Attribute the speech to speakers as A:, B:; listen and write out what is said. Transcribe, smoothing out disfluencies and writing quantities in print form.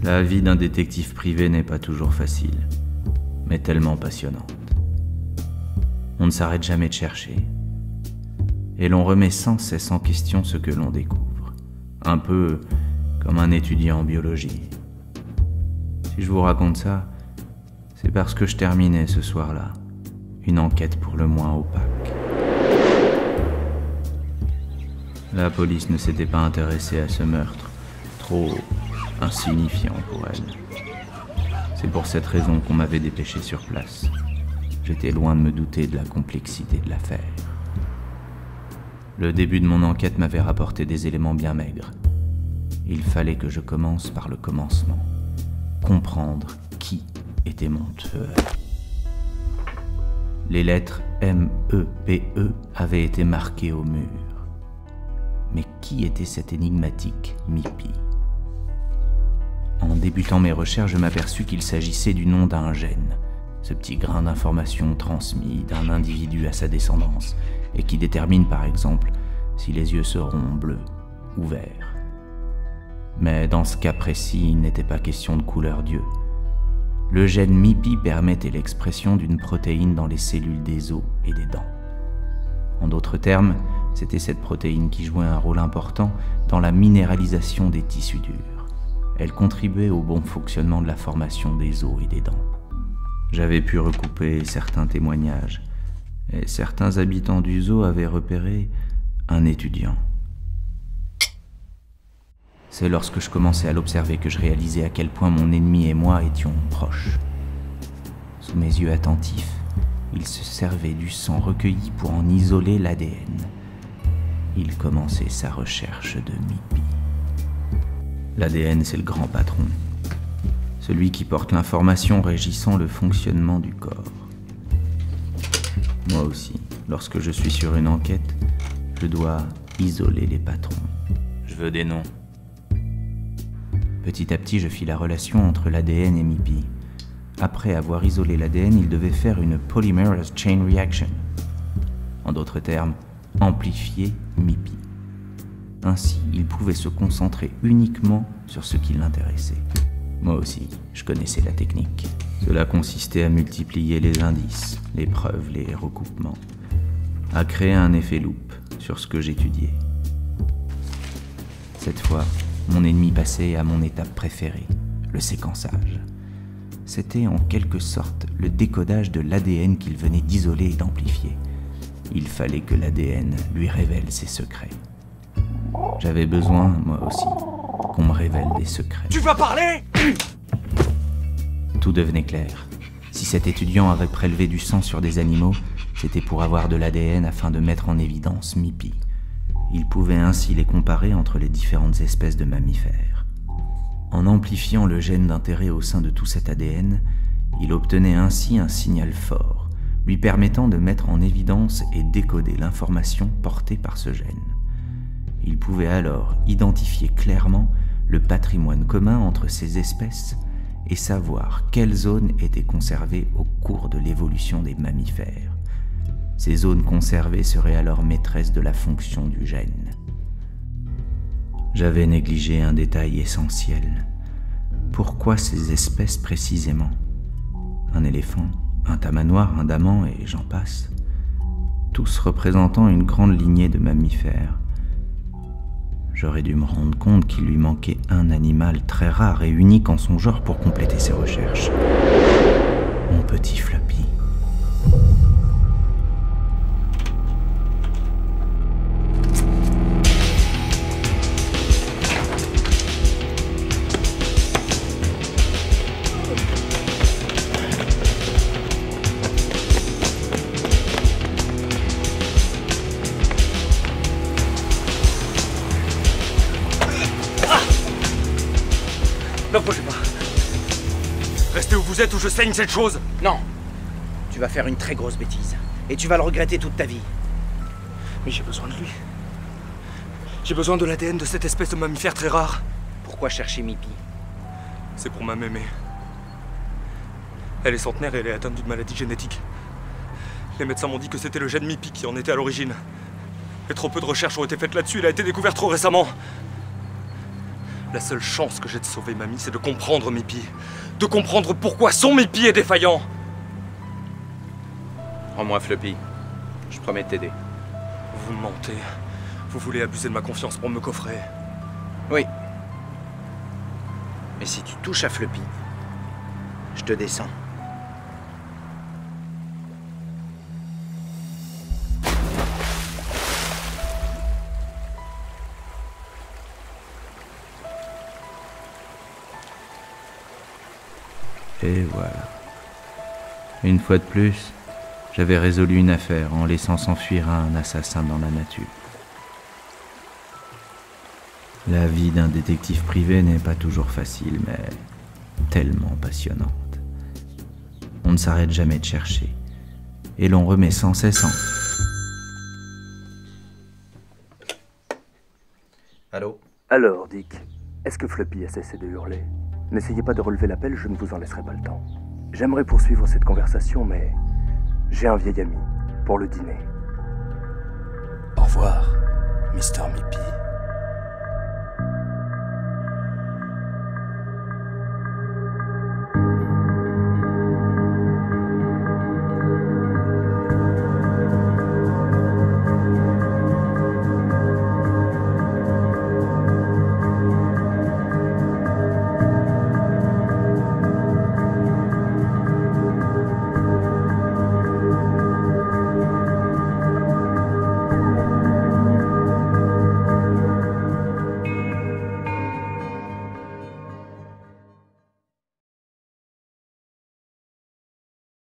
A: La vie d'un détective privé n'est pas toujours facile, mais tellement passionnante. On ne s'arrête jamais de chercher, et l'on remet sans cesse en question ce que l'on découvre, un peu comme un étudiant en biologie. Si je vous raconte ça, c'est parce que je terminais ce soir-là une enquête pour le moins opaque. La police ne s'était pas intéressée à ce meurtre, trop insignifiant pour elle. C'est pour cette raison qu'on m'avait dépêché sur place. J'étais loin de me douter de la complexité de l'affaire. Le début de mon enquête m'avait rapporté des éléments bien maigres. Il fallait que je commence par le commencement. Comprendre qui était mon tueur. Les lettres M-E-P-E avaient été marquées au mur. Mais qui était cet énigmatique Mipi? En débutant mes recherches, je m'aperçus qu'il s'agissait du nom d'un gène, ce petit grain d'information transmis d'un individu à sa descendance, et qui détermine par exemple si les yeux seront bleus ou verts. Mais dans ce cas précis, il n'était pas question de couleur d'yeux. Le gène MIPI permettait l'expression d'une protéine dans les cellules des os et des dents. En d'autres termes, c'était cette protéine qui jouait un rôle important dans la minéralisation des tissus durs. Elle contribuait au bon fonctionnement de la formation des os et des dents. J'avais pu recouper certains témoignages, et certains habitants du zoo avaient repéré un étudiant. C'est lorsque je commençais à l'observer que je réalisais à quel point mon ennemi et moi étions proches. Sous mes yeux attentifs, il se servait du sang recueilli pour en isoler l'ADN. Il commençait sa recherche de Mipi. L'ADN, c'est le grand patron, celui qui porte l'information régissant le fonctionnement du corps. Moi aussi, lorsque je suis sur une enquête, je dois isoler les patrons. Je veux des noms. Petit à petit, je fis la relation entre l'ADN et Mipi. Après avoir isolé l'ADN, il devait faire une polymerase chain reaction. En d'autres termes, amplifier Mipi. Ainsi, il pouvait se concentrer uniquement sur ce qui l'intéressait. Moi aussi, je connaissais la technique. Cela consistait à multiplier les indices, les preuves, les recoupements, à créer un effet loupe sur ce que j'étudiais. Cette fois, mon ennemi passait à mon étape préférée, le séquençage. C'était en quelque sorte le décodage de l'ADN qu'il venait d'isoler et d'amplifier. Il fallait que l'ADN lui révèle ses secrets. J'avais besoin, moi aussi, qu'on me révèle des secrets.
B: Tu vas parler?
A: Tout devenait clair. Si cet étudiant avait prélevé du sang sur des animaux, c'était pour avoir de l'ADN afin de mettre en évidence Mipi. Il pouvait ainsi les comparer entre les différentes espèces de mammifères. En amplifiant le gène d'intérêt au sein de tout cet ADN, il obtenait ainsi un signal fort, lui permettant de mettre en évidence et décoder l'information portée par ce gène. Il pouvait alors identifier clairement le patrimoine commun entre ces espèces et savoir quelles zones étaient conservées au cours de l'évolution des mammifères. Ces zones conservées seraient alors maîtresses de la fonction du gène. J'avais négligé un détail essentiel. Pourquoi ces espèces précisément? Un éléphant, un tamanoir, un daman et j'en passe. Tous représentant une grande lignée de mammifères. J'aurais dû me rendre compte qu'il lui manquait un animal très rare et unique en son genre pour compléter ses recherches. Mon petit Floppy.
B: N'approchez pas. Restez où vous êtes ou je saigne cette chose.
C: Non. Tu vas faire une très grosse bêtise. Et tu vas le regretter toute ta vie.
B: Mais j'ai besoin de lui. J'ai besoin de l'ADN de cette espèce de mammifère très rare.
C: Pourquoi chercher Mipi?
B: C'est pour ma mémé. Elle est centenaire et elle est atteinte d'une maladie génétique. Les médecins m'ont dit que c'était le gène Mipi qui en était à l'origine. Et trop peu de recherches ont été faites là-dessus, il a été découvert trop récemment. La seule chance que j'ai de sauver Mamie, c'est de comprendre Mipi. De comprendre pourquoi son Mipi est défaillant.
C: Rends-moi Floppy. Je promets de t'aider.
B: Vous me mentez. Vous voulez abuser de ma confiance pour me coffrer.
C: Oui. Mais si tu touches à Floppy, je te descends.
A: Et voilà. Une fois de plus, j'avais résolu une affaire en laissant s'enfuir un assassin dans la nature. La vie d'un détective privé n'est pas toujours facile, mais tellement passionnante. On ne s'arrête jamais de chercher, et l'on remet sans cesse en...
C: Allô?
D: Alors, Dick, est-ce que Floppy a cessé de hurler? N'essayez pas de relever l'appel, je ne vous en laisserai pas le temps. J'aimerais poursuivre cette conversation, mais j'ai un vieil ami pour le dîner.
B: Au revoir, Mr. Mipi.